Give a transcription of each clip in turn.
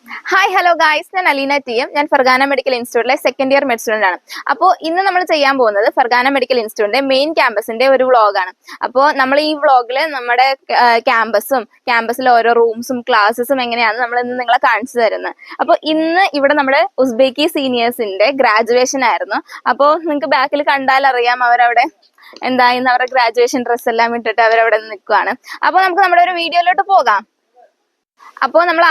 Hi hello guys, ഞാൻ Aleena T M. ഞാൻ Pargana medical ഇൻസ്റ്റിറ്റ്യൂട്ടിലെ സെക്കൻഡ് ഇയർ മെഡ് സ്റ്റുഡന്റ് ആണ്. അപ്പോൾ ഇന്ന് നമ്മൾ ചെയ്യാൻ പോകുന്നത് ഫർഗാന മെഡിക്കൽ ഇൻസ്റ്റിറ്റ്യൂട്ടിന്റെ മെയിൻ ക്യാമ്പസിന്റെ ഒരു വ്ളോഗാണ്. അപ്പോൾ നമ്മൾ ഈ വ്ളോഗിൽ നമ്മുടെ ക്യാമ്പസിലെ ഓരോ റൂംസും ക്ലാസ്സസും എങ്ങനെയാണ് നമ്മൾ ഇന്ന് നിങ്ങളെ കാണിച്ചു തരുന്നത്. അപ്പോൾ ഇന്ന് ഇവിടെ നമ്മുടെ ഉസ്ബെക്കി സീനിയേഴ്സിന്റെ ഗ്രാജുവേഷൻ ആയിരുന്നു. അപ്പോൾ നിങ്ങൾക്ക് ബാക്കിൽ കണ്ടാൽ അറിയാം അവരവിടെ ഇന്ന് അവരുടെ ഗ്രാജുവേഷൻ ഡ്രസ്സ് എല്ലാം ഇട്ടിട്ട് അവരവിടെ നിൽക്കുകയാണ്. അപ്പോൾ നമുക്ക് നമ്മുടെ ഒരു വീഡിയോയിലോട്ട് പോകാം. അപ്പോൾ നമ്മൾ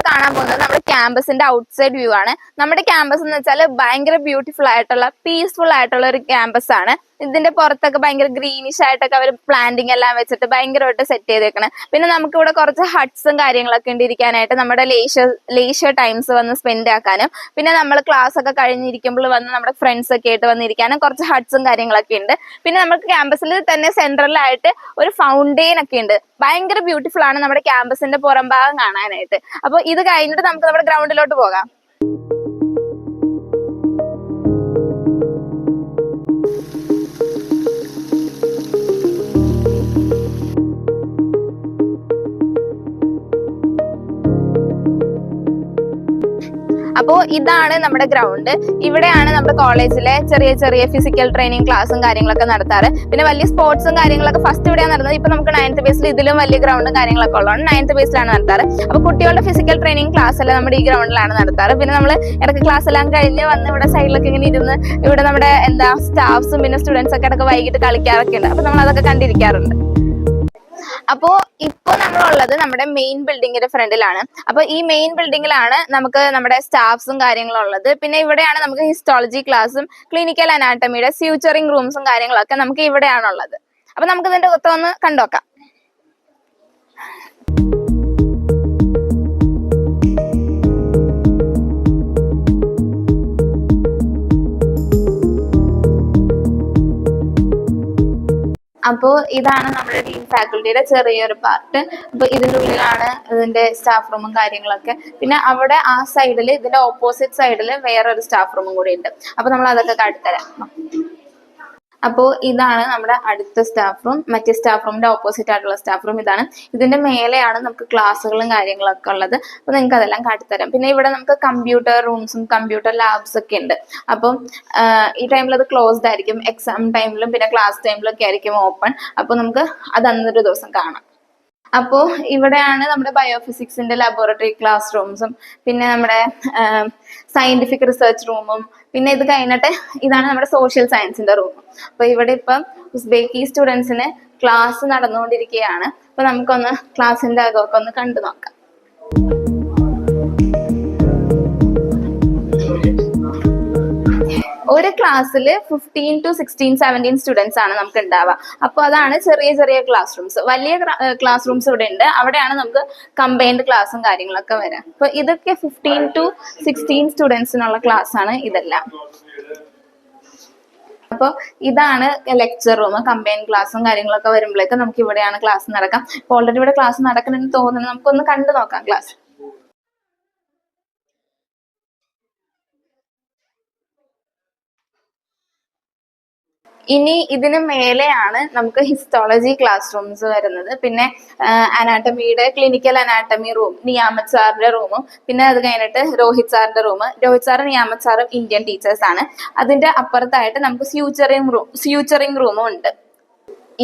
കാണാൻ പോകുന്നത് നമ്മുടെ ക്യാമ്പസിന്റെ ഔട്ട്സൈഡ് വ്യൂ ആണ്. നമ്മുടെ ക്യാമ്പസ് എന്ന് വെച്ചാൽ ഭയങ്കര ബ്യൂട്ടിഫുൾ ആയിട്ടുള്ള പീസ്ഫുൾ ആയിട്ടുള്ള ഒരു ക്യാമ്പസ് ആണ്. ഇതിന്റെ പുറത്തൊക്കെ ഭയങ്കര ഗ്രീനിഷ് ആയിട്ടൊക്കെ അവർ പ്ലാന്റിംഗ് എല്ലാം വെച്ചിട്ട് ഭയങ്കരമായിട്ട് സെറ്റ് ചെയ്തേക്കണം. പിന്നെ നമുക്ക് ഇവിടെ കുറച്ച് ഹട്ട്സും കാര്യങ്ങളൊക്കെ ഉണ്ട് ഇരിക്കാനായിട്ട്, നമ്മുടെ ലേഷ്യർ ടൈംസ് വന്ന് സ്പെൻഡ് ആക്കാനും, പിന്നെ നമ്മൾ ക്ലാസ് ഒക്കെ കഴിഞ്ഞിരിക്കുമ്പോൾ വന്ന് നമ്മുടെ ഫ്രണ്ട്സ് ഒക്കെ ആയിട്ട് വന്നിരിക്കാനും കുറച്ച് ഹട്ട്സും കാര്യങ്ങളൊക്കെ ഉണ്ട്. പിന്നെ നമുക്ക് ക്യാമ്പസിൽ തന്നെ സെൻട്രലായിട്ട് ഒരു ഫൗണ്ടെയിൻ ഒക്കെ ഉണ്ട്. ഭയങ്കര ബ്യൂട്ടിഫുൾ ആണ് നമ്മുടെ ക്യാമ്പസിന്റെ പുറം ഭാഗം കാണാനായിട്ട്. അപ്പൊ ഇത് കഴിഞ്ഞിട്ട് നമുക്ക് നമ്മുടെ ഗ്രൗണ്ടിലോട്ട് പോകാം. അപ്പോൾ ഇതാണ് നമ്മുടെ ഗ്രൗണ്ട്. ഇവിടെയാണ് നമ്മുടെ കോളേജിലെ ചെറിയ ചെറിയ ഫിസിക്കൽ ട്രെയിനിങ് ക്ലാസ്സും കാര്യങ്ങളൊക്കെ നടത്താറ്. പിന്നെ വലിയ സ്പോർട്സും കാര്യങ്ങളൊക്കെ ഫസ്റ്റ് ഇവിടെയാണ് നടന്നത്. ഇപ്പൊ നമുക്ക് 9th ബേസിൽ ഇതിലും വലിയ ഗ്രൗണ്ടും കാര്യങ്ങളൊക്കെ ഉള്ളതാണ് 9th ബേസിലാണ് നടത്താറ്. അപ്പൊ കുട്ടികളുടെ ഫിസിക്കൽ ട്രെയിനിങ് ക്ലാസ് എല്ലാം നമ്മുടെ ഈ ഗ്രൗണ്ടിലാണ് നടത്താറ്. പിന്നെ നമ്മൾ ഇടയ്ക്ക് ക്ലാസ് എല്ലാം കഴിഞ്ഞ് വന്ന് ഇവിടെ സൈഡിലൊക്കെ ഇങ്ങനെ ഇരുന്ന് ഇവിടെ നമ്മുടെ സ്റ്റാഫ്സും പിന്നെ സ്റ്റുഡൻസ് ഒക്കെ ഇടയ്ക്ക് വൈകിട്ട് കളിക്കാറൊക്കെ ഉണ്ട്. അപ്പൊ നമ്മൾ അതൊക്കെ കണ്ടിരിക്കാറുണ്ട്. അപ്പോ ഇപ്പൊ നമ്മളുള്ളത് നമ്മുടെ മെയിൻ ബിൽഡിങ്ങിന്റെ ഫ്രണ്ടിലാണ്. അപ്പൊ ഈ മെയിൻ ബിൽഡിങ്ങിലാണ് നമുക്ക് നമ്മുടെ സ്റ്റാഫ്സും കാര്യങ്ങളും ഉള്ളത്. പിന്നെ ഇവിടെയാണ് നമുക്ക് ഹിസ്റ്റോളജി ക്ലാസ്സും ക്ലിനിക്കൽ അനാട്ടമിയുടെ ഫ്യൂച്ചറിംഗ് റൂംസും കാര്യങ്ങളൊക്കെ നമുക്ക് ഇവിടെയാണുള്ളത്. അപ്പൊ നമുക്ക് ഇതിന്റെ ഒന്ന് കണ്ടോക്കാം. അപ്പോ ഇതാണ് നമ്മുടെ ഡീൻ ഫാക്കൽറ്റിയുടെ ചെറിയൊരു പാർട്ട്. അപ്പൊ ഇതിന്റെ ഉള്ളിലാണ് ഇതിന്റെ സ്റ്റാഫ് റൂമും കാര്യങ്ങളൊക്കെ. പിന്നെ അവിടെ ആ സൈഡിൽ ഇതിന്റെ ഓപ്പോസിറ്റ് സൈഡിൽ വേറൊരു സ്റ്റാഫ് റൂമും കൂടി ഉണ്ട്. അപ്പൊ നമ്മൾ അതൊക്കെ കാട്ടിത്തരാം. അപ്പോൾ ഇതാണ് നമ്മുടെ അടുത്ത സ്റ്റാഫ് റൂം. മറ്റേ സ്റ്റാഫ് റൂമിന്റെ ഓപ്പോസിറ്റ് ആയിട്ടുള്ള സ്റ്റാഫ് റൂം ഇതാണ്. ഇതിന്റെ മേലെയാണ് നമുക്ക് ക്ലാസ്സുകളും കാര്യങ്ങളൊക്കെ ഉള്ളത്. അപ്പൊ നിങ്ങൾക്ക് അതെല്ലാം കാട്ടിത്തരാം. പിന്നെ ഇവിടെ നമുക്ക് കമ്പ്യൂട്ടർ റൂംസും കമ്പ്യൂട്ടർ ലാബ്സ് ഒക്കെ ഉണ്ട്. അപ്പം ഈ ടൈമിൽ അത് ക്ലോസ്ഡ് ആയിരിക്കും. എക്സാം ടൈമിലും പിന്നെ ക്ലാസ് ടൈമിലും ഒക്കെ ആയിരിക്കും ഓപ്പൺ. അപ്പോൾ നമുക്ക് അത് അന്നൊരു ദിവസം കാണാം. അപ്പോൾ ഇവിടെയാണ് നമ്മുടെ ബയോഫിസിക്സിന്റെ ലബോറട്ടറി ക്ലാസ് റൂംസും പിന്നെ നമ്മുടെ സയന്റിഫിക് റിസർച്ച് റൂമും പിന്നെ ഇത് കഴിഞ്ഞിട്ട് ഇതാണ് നമ്മുടെ സോഷ്യൽ സയൻസിന്റെ റൂം. അപ്പൊ ഇവിടെ ഇപ്പം ഉസ്ബെക്കി സ്റ്റുഡൻസിന് ക്ലാസ് നടന്നുകൊണ്ടിരിക്കുകയാണ്. അപ്പൊ നമുക്കൊന്ന് ക്ലാസ്സിന്റെ അകമൊക്കെ ഒന്ന് കണ്ടു നോക്കാം. ഒരു ക്ലാസ്സിൽ 15 to 16, 17 സ്റ്റുഡൻസ് ആണ് നമുക്ക് ഉണ്ടാവുക. അപ്പൊ അതാണ് ചെറിയ ചെറിയ ക്ലാസ് റൂംസ്. വലിയ ക്ലാസ് റൂംസ് ഇവിടെ ഉണ്ട്. അവിടെയാണ് നമുക്ക് കമ്പൈൻഡ് ക്ലാസ്സും കാര്യങ്ങളൊക്കെ വരാം. അപ്പൊ ഇതൊക്കെ 15 to 16 സ്റ്റുഡൻസിനുള്ള ക്ലാസ് ആണ് ഇതെല്ലാം. അപ്പോൾ ഇതാണ് ലെക്ചർ റൂം. കമ്പൈൻ ക്ലാസ്സും കാര്യങ്ങളൊക്കെ വരുമ്പോഴേക്കും നമുക്ക് ഇവിടെയാണ് ക്ലാസ് നടക്കാം. ഓൾറെഡി ഇവിടെ ക്ലാസ് നടക്കണമെന്ന് തോന്നുന്നു. നമുക്കൊന്ന് കണ്ടു നോക്കാം ക്ലാസ്. ഇനി ഇതിന് മേലെയാണ് നമുക്ക് ഹിസ്റ്റോളജി ക്ലാസ് റൂംസ് വരുന്നത്. പിന്നെ അനാട്ടമിയുടെ ക്ലിനിക്കൽ അനാട്ടമി റൂം, നിയാമത് സാറിന്റെ റൂമും പിന്നെ അത് കഴിഞ്ഞിട്ട് രോഹിത് സാറിന്റെ റൂം. രോഹിത് സാറും നിയാമത് സാറും ഇന്ത്യൻ ടീച്ചേഴ്സ് ആണ്. അതിന്റെ അപ്പുറത്തായിട്ട് നമുക്ക് ഫ്യൂച്ചറിംഗ് റൂമും ഉണ്ട്.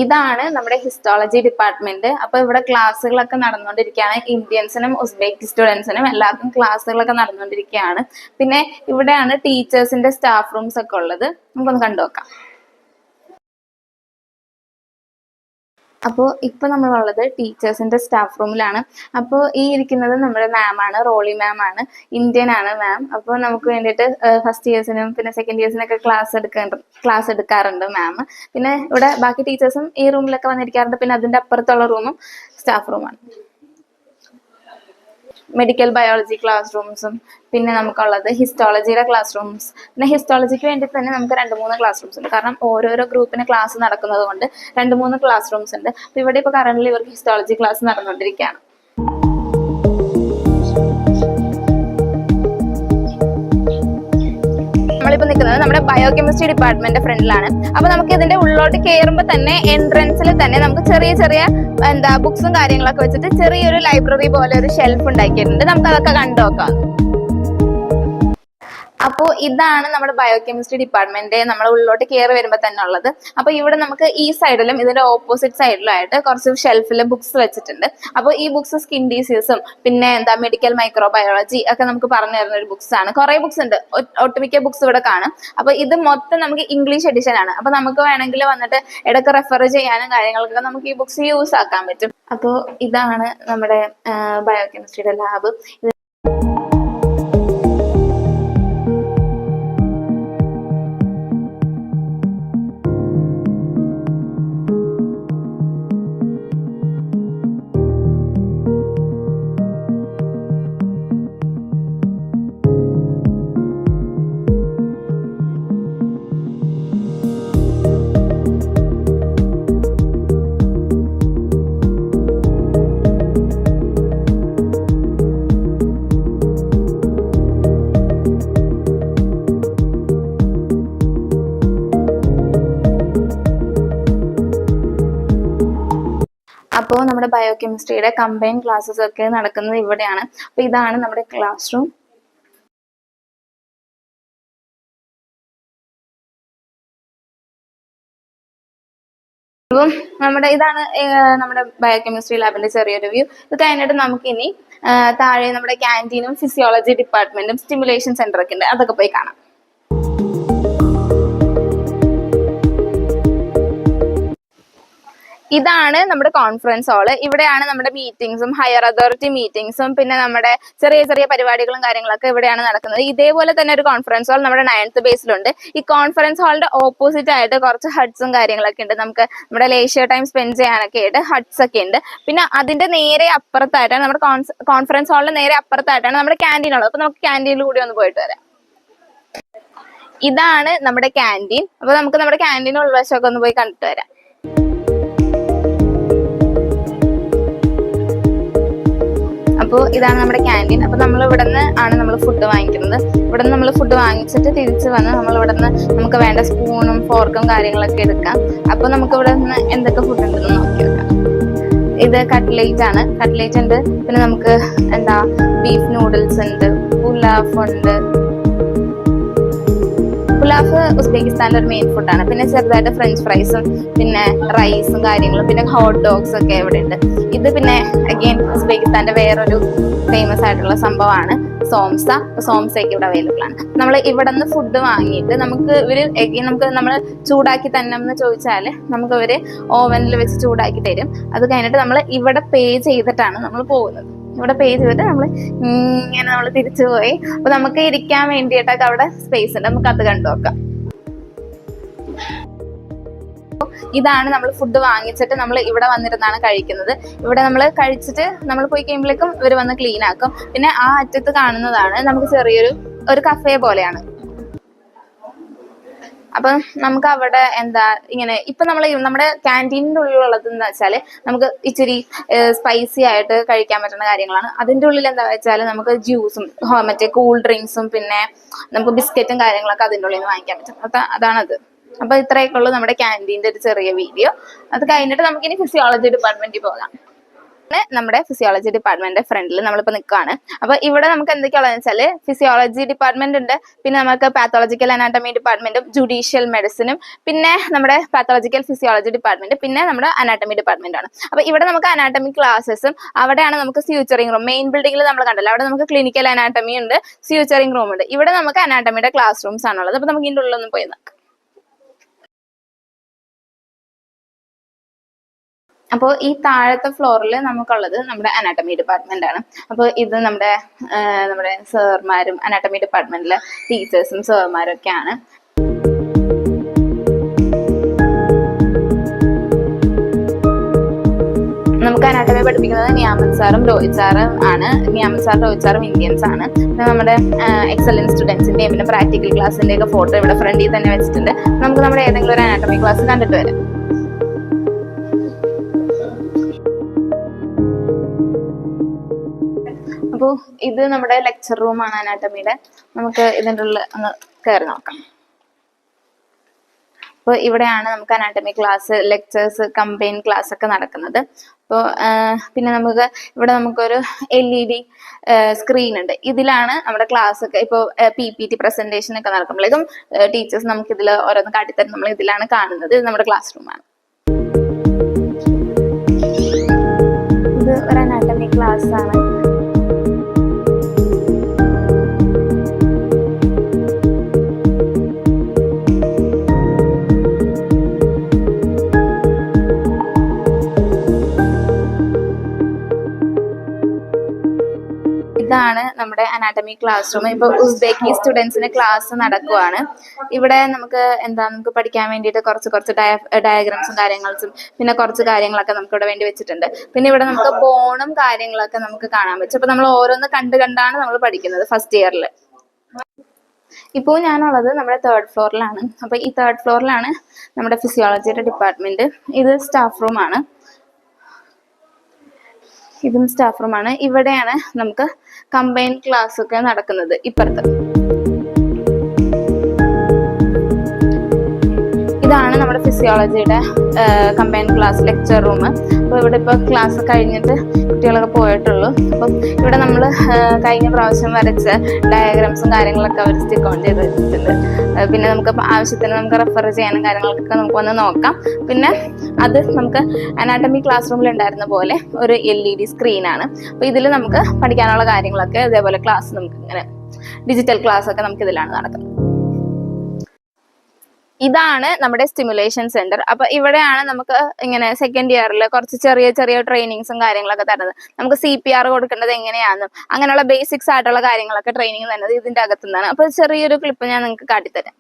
ഇതാണ് നമ്മുടെ ഹിസ്റ്റോളജി ഡിപ്പാർട്ട്മെന്റ്. അപ്പൊ ഇവിടെ ക്ലാസ്സുകളൊക്കെ നടന്നുകൊണ്ടിരിക്കുകയാണ്. ഇന്ത്യൻസിനും ഉസ്ബെക്കി സ്റ്റുഡൻസിനും എല്ലാവർക്കും ക്ലാസ്സുകളൊക്കെ നടന്നുകൊണ്ടിരിക്കുകയാണ്. പിന്നെ ഇവിടെയാണ് ടീച്ചേഴ്സിന്റെ സ്റ്റാഫ് റൂംസ് ഒക്കെ ഉള്ളത്. നമുക്കൊന്ന് കണ്ടുനോക്കാം. അപ്പോൾ ഇപ്പൊ നമ്മളുള്ളത് ടീച്ചേഴ്സിന്റെ സ്റ്റാഫ് റൂമിലാണ്. അപ്പോൾ ഈ ഇരിക്കുന്നത് നമ്മുടെ മാമാണ്, റോളി മാം ആണ്. ഇന്ത്യൻ ആണ് മാം. അപ്പോൾ നമുക്ക് വേണ്ടിയിട്ട് ഫസ്റ്റ് ഇയേഴ്സിനും പിന്നെ സെക്കൻഡ് ഇയേഴ്സിനൊക്കെ ക്ലാസ് എടുക്കാറുണ്ട് മാം. പിന്നെ ഇവിടെ ബാക്കി ടീച്ചേഴ്സും ഈ റൂമിലൊക്കെ വന്നിരിക്കാറുണ്ട്. പിന്നെ അതിന്റെ അപ്പുറത്തുള്ള റൂമും സ്റ്റാഫ് റൂമാണ്. മെഡിക്കൽ ബയോളജി ക്ലാസ് റൂംസും പിന്നെ നമുക്കുള്ളത് ഹിസ്റ്റോളജിയുടെ ക്ലാസ് റൂംസ്. പിന്നെ ഹിസ്റ്റോളജിക്ക് വേണ്ടി തന്നെ നമുക്ക് 2-3 ക്ലാസ് റൂംസ് ഉണ്ട്. കാരണം ഓരോരോ ഗ്രൂപ്പിന് ക്ലാസ് നടക്കുന്നത് കൊണ്ട് 2-3 ക്ലാസ് റൂംസ് ഉണ്ട്. അപ്പൊ ഇവിടെ ഇപ്പൊ കറന്റ്ലി ഇവർക്ക് ഹിസ്റ്റോളജി ക്ലാസ് നടന്നുകൊണ്ടിരിക്കുകയാണ്. നമ്മളിപ്പോ നിൽക്കുന്നത് നമ്മുടെ ബയോകെമിസ്ട്രി ഡിപ്പാർട്ട്മെന്റ് ഫ്രണ്ടിലാണ്. അപ്പൊ നമുക്ക് ഇതിന്റെ ഉള്ളോട്ട് കയറുമ്പോൾ തന്നെ എൻട്രൻസിൽ തന്നെ നമുക്ക് ചെറിയ ചെറിയ ബുക്സും കാര്യങ്ങളൊക്കെ വെച്ചിട്ട് ചെറിയൊരു ലൈബ്രറി പോലെ ഒരു ഷെൽഫ് ഉണ്ടാക്കിയിട്ടുണ്ട്. നമുക്ക് അതൊക്കെ കണ്ടു നോക്കാം. അപ്പോൾ ഇതാണ് നമ്മുടെ ബയോകെമിസ്ട്രി ഡിപ്പാർട്ട്മെന്റ് നമ്മൾ ഉള്ളിലോട്ട് കയറി വരുമ്പോൾ തന്നെ ഉള്ളത്. അപ്പോൾ ഇവിടെ നമുക്ക് ഈ സൈഡിലും ഇതിന്റെ ഓപ്പോസിറ്റ് സൈഡിലും ആയിട്ട് കുറച്ച് ഷെൽഫിൽ ബുക്സ് വെച്ചിട്ടുണ്ട്. അപ്പോൾ ഈ ബുക്സ് സ്കിൻ ഡിസീസും പിന്നെ മെഡിക്കൽ മൈക്രോബയോളജി ഒക്കെ നമുക്ക് പറഞ്ഞു തരുന്ന ഒരു ബുക്സ് ആണ്. കുറെ ബുക്സ് ഉണ്ട്, ഒട്ടുമിക്ക ബുക്സ് ഇവിടെ കാണും. അപ്പോൾ ഇത് മൊത്തം നമുക്ക് ഇംഗ്ലീഷ് എഡിഷൻ ആണ്. അപ്പോൾ നമുക്ക് വേണമെങ്കിൽ വന്നിട്ട് ഇടയ്ക്ക് റെഫർ ചെയ്യാനും കാര്യങ്ങൾക്കൊക്കെ നമുക്ക് ഈ ബുക്സ് യൂസ് ആക്കാൻ പറ്റും. അപ്പോൾ ഇതാണ് നമ്മുടെ ബയോകെമിസ്ട്രിയുടെ ലാബ്. അപ്പോൾ നമ്മുടെ ബയോകെമിസ്ട്രിയുടെ കമ്പൈൻ ക്ലാസ്സസ് ഒക്കെ നടക്കുന്നത് ഇവിടെയാണ്. അപ്പോൾ ഇതാണ് നമ്മുടെ ക്ലാസ് റൂം. അപ്പം ഇതാണ് നമ്മുടെ ബയോകെമിസ്ട്രി ലാബിന്റെ ചെറിയൊരു വ്യൂ. ഇത് കഴിഞ്ഞിട്ട് നമുക്ക് ഇനി താഴെ നമ്മുടെ ക്യാൻറ്റീനും ഫിസിയോളജി ഡിപ്പാർട്ട്മെന്റും സ്റ്റിമുലേഷൻ സെന്റർ ഒക്കെ ഉണ്ട്, അതൊക്കെ പോയി കാണാം. ഇതാണ് നമ്മുടെ കോൺഫറൻസ് ഹാള്. ഇവിടെയാണ് നമ്മുടെ മീറ്റിംഗ്സും ഹയർ അതോറിറ്റി മീറ്റിംഗ്സും പിന്നെ നമ്മുടെ ചെറിയ ചെറിയ പരിപാടികളും കാര്യങ്ങളൊക്കെ ഇവിടെയാണ് നടക്കുന്നത്. ഇതേപോലെ തന്നെ ഒരു കോൺഫറൻസ് ഹാൾ നമ്മുടെ 9th ബേസിലുണ്ട്. ഈ കോൺഫറൻസ് ഹാളിന്റെ ഓപ്പോസിറ്റ് ആയിട്ട് കുറച്ച് ഹട്ട്സും കാര്യങ്ങളൊക്കെ ഉണ്ട്. നമുക്ക് നമ്മുടെ ലേഷ്യർ ടൈം സ്പെൻഡ് ചെയ്യാനൊക്കെ ആയിട്ട് ഹട്ട്സ് ഒക്കെ ഉണ്ട്. പിന്നെ അതിന്റെ നേരെ അപ്പുറത്തായിട്ടാണ് നമ്മുടെ കോൺഫറൻസ് ഹാളിന്റെ നേരെ അപ്പുറത്തായിട്ടാണ് നമ്മുടെ ക്യാൻറ്റീൻ ഉള്ളത്. അപ്പൊ നമുക്ക് ക്യാൻറ്റീനിൽ കൂടി ഒന്ന് പോയിട്ട് വരാം. ഇതാണ് നമ്മുടെ ക്യാൻറ്റീൻ. അപ്പൊ നമുക്ക് നമ്മുടെ ക്യാൻറ്റീൻ ഉൾവശമൊക്കെ ഒന്ന് പോയി കണ്ടിട്ട് വരാം. അപ്പോൾ ഇതാണ് നമ്മുടെ ക്യാൻറ്റീൻ. അപ്പോൾ നമ്മൾ ഇവിടെ നിന്ന് ആണ് നമ്മൾ ഫുഡ് വാങ്ങിക്കുന്നത്. ഇവിടെ നിന്ന് നമ്മൾ ഫുഡ് വാങ്ങിച്ചിട്ട് തിരിച്ച് വന്ന് നമ്മൾ ഇവിടെ നിന്ന് നമുക്ക് വേണ്ട സ്പൂണും ഫോർക്കും കാര്യങ്ങളൊക്കെ എടുക്കാം. അപ്പോൾ നമുക്ക് ഇവിടെ നിന്ന് എന്തൊക്കെ ഫുഡ് ഉണ്ടെന്ന് നോക്കി വെക്കാം. ഇത് കട്ട്ലേറ്റ് ആണ്, കട്ട്ലേറ്റ് ഉണ്ട്. പിന്നെ നമുക്ക് ബീഫ് നൂഡിൽസ് ഉണ്ട്, പുലാഫ് ഉണ്ട്. പുലാഫ് ഉസ്ബെക്കിസ്ഥാനിലെ ഒരു മെയിൻ ഫുഡാണ്. പിന്നെ ചെറുതായിട്ട് ഫ്രഞ്ച് ഫ്രൈസും പിന്നെ റൈസും കാര്യങ്ങളും പിന്നെ ഹോട്ട് ഡോഗ്സ് ഒക്കെ ഇവിടെ ഉണ്ട്. ഇത് പിന്നെ അഗെയിൻ ഉസ്ബെക്കിസ്ഥാന്റെ വേറൊരു ഫേമസ് ആയിട്ടുള്ള സംഭവമാണ് സോംസയൊക്കെ ഇവിടെ അവൈലബിൾ ആണ്. നമ്മൾ ഇവിടെ നിന്ന് ഫുഡ് വാങ്ങിയിട്ട് നമുക്ക് നമ്മൾ ചൂടാക്കി തന്നെ എന്ന് ചോദിച്ചാൽ നമുക്ക് ഇവര് ഓവനിൽ വെച്ച് ചൂടാക്കി തരും. അത് കഴിഞ്ഞിട്ട് നമ്മൾ ഇവിടെ പേ ചെയ്തിട്ടാണ് നമ്മൾ പോകുന്നത്. ഇവിടെ പേ ചെയ്തിട്ട് നമ്മൾ തിരിച്ചു പോയി. അപ്പൊ നമുക്ക് ഇരിക്കാൻ വേണ്ടിയിട്ടൊക്കെ അവിടെ സ്പേസ് ഉണ്ട്, നമുക്ക് അത് കണ്ടു നോക്കാം. ഇതാണ് നമ്മൾ ഫുഡ് വാങ്ങിച്ചിട്ട് നമ്മൾ ഇവിടെ വന്നിരുന്നാണ് കഴിക്കുന്നത്. ഇവിടെ നമ്മൾ കഴിച്ചിട്ട് നമ്മൾ പോയി കഴിയുമ്പോഴേക്കും ഇവർ വന്ന് ക്ലീൻ ആക്കും. പിന്നെ ആ അറ്റത്ത് കാണുന്നതാണ് നമുക്ക് ചെറിയൊരു കഫേ പോലെയാണ്. അപ്പൊ നമുക്ക് അവിടെ ഇങ്ങനെ ഇപ്പൊ നമ്മുടെ ക്യാൻറ്റീനിന്റെ ഉള്ളിലുള്ളത് എന്ന് വെച്ചാല് നമുക്ക് ഇച്ചിരി സ്പൈസി ആയിട്ട് കഴിക്കാൻ പറ്റുന്ന കാര്യങ്ങളാണ്. അതിന്റെ ഉള്ളിൽ എന്താ വെച്ചാൽ നമുക്ക് ജ്യൂസും മറ്റേ കൂൾ ഡ്രിങ്ക്സും പിന്നെ നമുക്ക് ബിസ്ക്കറ്റും കാര്യങ്ങളൊക്കെ അതിന്റെ ഉള്ളിൽ നിന്ന് വാങ്ങിക്കാൻ പറ്റും. അതാണത്. അപ്പൊ ഇത്രയൊക്കെ ഉള്ളൂ നമ്മുടെ ക്യാൻറ്റീൻ്റെ ഒരു ചെറിയ വീഡിയോ. അത് കഴിഞ്ഞിട്ട് നമുക്കിനി ഫിസിയോളജി ഡിപ്പാർട്ട്മെന്റിൽ പോകാം. നമ്മുടെ ഫിസിയോളജി ഡിപ്പാർട്ട്മെന്റ് ഫ്രണ്ടിൽ നമ്മളിപ്പോൾ നിൽക്കുകയാണ്. അപ്പൊ ഇവിടെ നമുക്ക് എന്തൊക്കെയാണെന്ന് വെച്ചാൽ ഫിസിയോളജി ഡിപ്പാർട്ട്മെന്റ് ഉണ്ട്, പിന്നെ നമുക്ക് പാത്തോളജിക്കൽ അനാട്ടമി ഡിപ്പാർട്ട്മെന്റും ജുഡീഷ്യൽ മെഡിസിനും പിന്നെ നമ്മുടെ പാത്തോളജിക്കൽ ഫിസിയോളജി ഡിപ്പാർട്ട്മെന്റ് പിന്നെ നമ്മുടെ അനാട്ടമി ഡിപ്പാർട്ട്മെന്റ് ആണ്. അപ്പൊ ഇവിടെ നമുക്ക് അനാട്ടമി ക്ലാസ്സസും അവിടെയാണ് നമുക്ക് സ്യൂച്ചറിംഗ് റൂം. മെയിൻ ബിൽഡിംഗിൽ നമ്മൾ കണ്ടല്ലോ, അവിടെ നമുക്ക് ക്ലിനിക്കൽ അനാട്ടമി ഉണ്ട്, സ്യൂച്ചറിംഗ് റൂം ഉണ്ട്. ഇവിടെ നമുക്ക് അനാട്ടമിയുടെ ക്ലാസ് റൂംസ് ആണുള്ളത്. അപ്പൊ നമുക്ക് ഇതിന്റെ ഉള്ളിലൊന്നും പോയി നോക്കാം. അപ്പോൾ ഈ താഴത്തെ ഫ്ലോറിൽ നമുക്കുള്ളത് നമ്മുടെ അനാട്ടമി ഡിപ്പാർട്ട്മെന്റ് ആണ്. അപ്പോൾ ഇത് നമ്മുടെ സാർമാരും അനാട്ടമി ഡിപ്പാർട്ട്മെന്റിലെ ടീച്ചേഴ്സും സാർമാരും ഒക്കെയാണ്. നമുക്ക് അനാട്ടമി പഠിപ്പിക്കുന്നത് നിയാമത് സാറും രോഹിത് സാറും ആണ്. നിയാമത് സാറും രോഹിത് സാറും ഇന്ത്യൻസ് ആണ്. നമ്മുടെ എക്സലൻസ് സ്റ്റുഡൻസിന്റെ പിന്നെ പ്രാക്ടിക്കൽ ക്ലാസ്സിന്റെ ഒക്കെ ഫോട്ടോ ഇവിടെ ഫ്രണ്ടിൽ തന്നെ വെച്ചിട്ടുണ്ട്. നമുക്ക് നമ്മുടെ ഏതെങ്കിലും ഒരു അനാട്ടമി ക്ലാസ് കണ്ടിട്ട് വരാം. അപ്പോൾ ഇത് നമ്മുടെ ലെക്ചർ റൂമാണ് അനാട്ടമിയുടെ. നമുക്ക് ഇതിൻ്റെ ഉള്ളിൽ ഒന്ന് കയറി നോക്കാം. അപ്പോൾ ഇവിടെയാണ് നമുക്ക് anatomy class, lectures, combine class ഒക്കെ നടക്കുന്നത്. അപ്പോൾ പിന്നെ ഇവിടെ നമുക്കൊരു LED സ്ക്രീൻ ഉണ്ട്. ഇതിലാണ് നമ്മുടെ ക്ലാസ് ഒക്കെ ഇപ്പോൾ PPT പ്രസന്റേഷൻ ഒക്കെ നടക്കുമ്പോഴേക്കും ടീച്ചേഴ്സ് നമുക്ക് ഇതിൽ ഓരോന്ന് കാട്ടിത്തരും. നമ്മൾ ഇതിലാണ് കാണുന്നത്. ഇത് നമ്മുടെ ക്ലാസ് റൂമാണ്. ഇത് ഒരു അനാട്ടമി ക്ലാസ് ആണ്. ഇതാണ് നമ്മുടെ അനാട്ടമി ക്ലാസ് റൂം. ഇപ്പൊ ഉസ്ബെക്കി സ്റ്റുഡൻസിന് ക്ലാസ് നടക്കുവാണ്. ഇവിടെ നമുക്ക് പഠിക്കാൻ വേണ്ടിയിട്ട് കുറച്ച് ഡയഗ്രാംസും കാര്യങ്ങളും പിന്നെ കുറച്ച് കാര്യങ്ങളൊക്കെ നമുക്ക് ഇവിടെ വേണ്ടി വെച്ചിട്ടുണ്ട്. പിന്നെ ഇവിടെ നമുക്ക് ബോണും കാര്യങ്ങളൊക്കെ നമുക്ക് കാണാൻ പറ്റും. അപ്പൊ നമ്മൾ ഓരോന്ന് കണ്ടാണ് നമ്മൾ പഠിക്കുന്നത് ഫസ്റ്റ് ഇയറിൽ. ഇപ്പോൾ ഞാനുള്ളത് നമ്മുടെ 3rd ഫ്ലോറിലാണ്. അപ്പൊ ഈ 3rd ഫ്ലോറിലാണ് നമ്മുടെ ഫിസിയോളജിയുടെ ഡിപ്പാർട്ട്മെന്റ്. ഇത് സ്റ്റാഫ് റൂമാണ്. ഇതും സ്റ്റാഫ് റൂമാണ്. ഇവിടെയാണ് നമുക്ക് കമ്പൈൻ ക്ലാസ് ഒക്കെ നടക്കുന്നത്. ഇപ്പുറത്ത് ഇതാണ് നമ്മുടെ ഫിസിയോളജിയുടെ കമ്പൈൻ ക്ലാസ് ലെക്ചർ റൂം. അപ്പോൾ ഇവിടെ ഇപ്പോൾ ക്ലാസ് കഴിഞ്ഞിട്ട് കുട്ടികളൊക്കെ പോയിട്ടുള്ളൂ. അപ്പം ഇവിടെ നമ്മൾ കഴിഞ്ഞ പ്രാവശ്യം വരച്ച ഡയഗ്രാംസും കാര്യങ്ങളൊക്കെ അവർ സ്റ്റിക്ക് ഓൺ ചെയ്ത് വെച്ചിട്ടുണ്ട്. പിന്നെ നമുക്ക് ആവശ്യത്തിന് നമുക്ക് റെഫർ ചെയ്യാനും കാര്യങ്ങളൊക്കെ നമുക്ക് വന്ന് നോക്കാം. പിന്നെ അത് നമുക്ക് അനാട്ടമി ക്ലാസ് റൂമിൽ ഉണ്ടായിരുന്ന പോലെ ഒരു LED സ്ക്രീനാണ്. അപ്പോൾ ഇതിൽ നമുക്ക് പഠിക്കാനുള്ള കാര്യങ്ങളൊക്കെ ഇതേപോലെ ക്ലാസ് നമുക്ക് ഇങ്ങനെ ഡിജിറ്റൽ ക്ലാസ് ഒക്കെ നമുക്ക് ഇതിലാണ് നടക്കുന്നത്. ഇതാണ് നമ്മുടെ സ്റ്റിമുലേഷൻ സെന്റർ. അപ്പൊ ഇവിടെയാണ് നമുക്ക് ഇങ്ങനെ സെക്കൻഡ് ഇയറിൽ കുറച്ച് ചെറിയ ട്രെയിനിങ്സും കാര്യങ്ങളൊക്കെ തരുന്നത്. നമുക്ക് CPR കൊടുക്കേണ്ടത് എങ്ങനെയാണെന്നും അങ്ങനെയുള്ള ബേസിക്സ് ആയിട്ടുള്ള കാര്യങ്ങളൊക്കെ ട്രെയിനിങ് തരുന്നത് ഇതിന്റെ അകത്തുനിന്നാണ്. അപ്പൊ ചെറിയൊരു ക്ലിപ്പ് ഞാൻ നിങ്ങൾക്ക് കാട്ടിത്തരാം.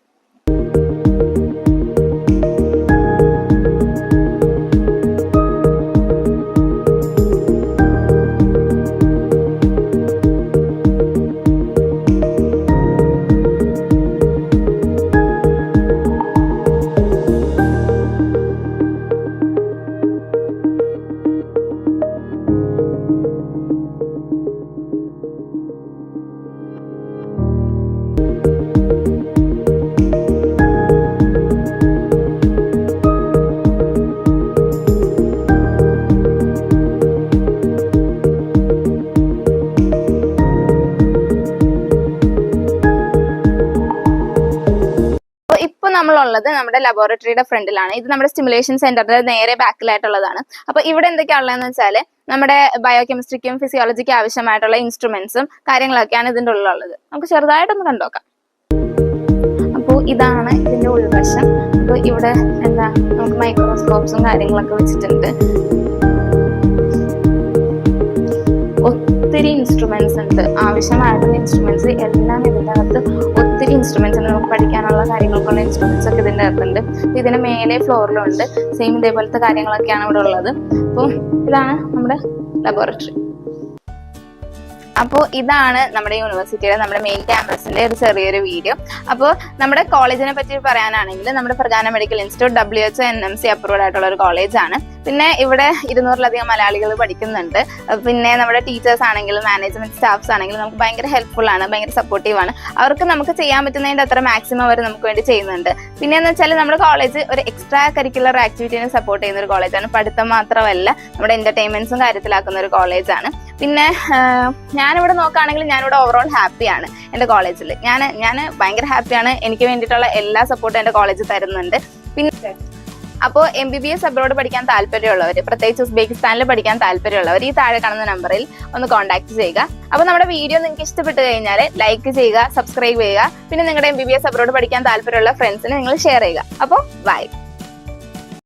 നമ്മളുള്ളത് നമ്മുടെ ലബോറട്ടറിയുടെ ഫ്രണ്ടിലാണ്. ഇത് നമ്മുടെ സ്റ്റിമുലേഷൻ സെന്ററിന്റെ നേരെ ബാക്കിലായിട്ടുള്ളതാണ്. അപ്പൊ ഇവിടെ എന്തൊക്കെയാണുള്ളതെന്ന് വെച്ചാല് നമ്മുടെ ബയോകെമിസ്ട്രിക്കും ഫിസിയോളജിക്കും ആവശ്യമായിട്ടുള്ള ഇൻസ്ട്രുമെന്റ്സും കാര്യങ്ങളൊക്കെയാണ് ഇതിന്റെ ഉള്ളിലുള്ളത്. നമുക്ക് ചെറുതായിട്ടൊന്ന് കണ്ടുനോക്കാം. അപ്പോൾ ഇതാണ് ഇതിന്റെ ഉൾവശം. അപ്പൊ ഇവിടെ നമുക്ക് മൈക്രോസ്കോപ്സും കാര്യങ്ങളൊക്കെ വെച്ചിട്ടുണ്ട്. ഒത്തിരി ഇൻസ്ട്രുമെന്റ്സ് ഉണ്ട്. ആവശ്യമായിട്ടുള്ള ഇൻസ്ട്രുമെന്റ്സ് എല്ലാം ഇതിൻ്റെ അകത്ത് ഒത്തിരി ഇൻസ്ട്രുമെന്റ്സ് ഉണ്ട്. നമുക്ക് പഠിക്കാനുള്ള കാര്യങ്ങൾക്കുള്ള ഇൻസ്ട്രുമെന്റ്സ് ഒക്കെ ഇതിൻ്റെ അകത്തുണ്ട്. ഇതിന് മേലെ ഫ്ലോറിലുണ്ട്. സെയിം ഇതേപോലത്തെ കാര്യങ്ങളൊക്കെയാണ് ഇവിടെ ഉള്ളത്. അപ്പോൾ ഇതാണ് നമ്മുടെ ലബോറട്ടറി. അപ്പോൾ ഇതാണ് നമ്മുടെ യൂണിവേഴ്സിറ്റിയുടെ നമ്മുടെ മെയിൻ ക്യാമ്പസിന്റെ ഒരു ചെറിയൊരു വീഡിയോ. അപ്പോൾ നമ്മുടെ കോളേജിനെ പറ്റി പറയാനാണെങ്കിൽ നമ്മുടെ Pargana medical institute WHO NMC approved ആയിട്ടുള്ള ഒരു കോളേജാണ്. പിന്നെ ഇവിടെ 200-ലധികം മലയാളികൾ പഠിക്കുന്നുണ്ട്. പിന്നെ നമ്മുടെ ടീച്ചേഴ്സ് ആണെങ്കിലും മാനേജ്മെന്റ് സ്റ്റാഫ്സ് ആണെങ്കിലും നമുക്ക് ഭയങ്കര ഹെൽപ്ഫുൾ ആണ്, ഭയങ്കര സപ്പോർട്ടീവ് ആണ്. അവർക്ക് നമുക്ക് ചെയ്യാൻ പറ്റുന്നതിന്റെ അത്ര മാക്സിമം അവർ നമുക്ക് വേണ്ടി ചെയ്യുന്നുണ്ട്. പിന്നെ എന്ന് വെച്ചാൽ നമ്മുടെ കോളേജ് ഒരു എക്സ്ട്രാ കരിക്കുലർ ആക്ടിവിറ്റീനെ സപ്പോർട്ട് ചെയ്യുന്ന ഒരു കോളേജാണ്. പഠിത്തം മാത്രമല്ല നമ്മുടെ എന്റർടൈൻമെന്റ്സും കാര്യത്തിലാക്കുന്ന ഒരു കോളേജാണ്. പിന്നെ ഞാനിവിടെ നോക്കുകയാണെങ്കിൽ ഞാനിവിടെ ഓവറോൾ ഹാപ്പിയാണ് എൻ്റെ കോളേജിൽ. ഞാൻ ഭയങ്കര ഹാപ്പിയാണ്. എനിക്ക് വേണ്ടിയിട്ടുള്ള എല്ലാ സപ്പോർട്ടും എൻ്റെ കോളേജ് തരുന്നുണ്ട്. പിന്നെ അപ്പോൾ MBBS അബ്രോഡ് പഠിക്കാൻ താല്പര്യമുള്ളവർ, പ്രത്യേകിച്ച് ഉസ്ബെക്കിസ്ഥാനിൽ പഠിക്കാൻ താല്പര്യമുള്ളവർ ഈ താഴെ കാണുന്ന നമ്പറിൽ ഒന്ന് കോൺടാക്ട് ചെയ്യുക. അപ്പോൾ നമ്മുടെ വീഡിയോ നിങ്ങൾക്ക് ഇഷ്ടപ്പെട്ട് കഴിഞ്ഞാൽ ലൈക്ക് ചെയ്യുക, സബ്സ്ക്രൈബ് ചെയ്യുക. പിന്നെ നിങ്ങളുടെ MBBS അബ്രോഡ് പഠിക്കാൻ താല്പര്യമുള്ള ഫ്രണ്ട്സിന് നിങ്ങൾ ഷെയർ ചെയ്യുക. അപ്പോൾ ബൈ.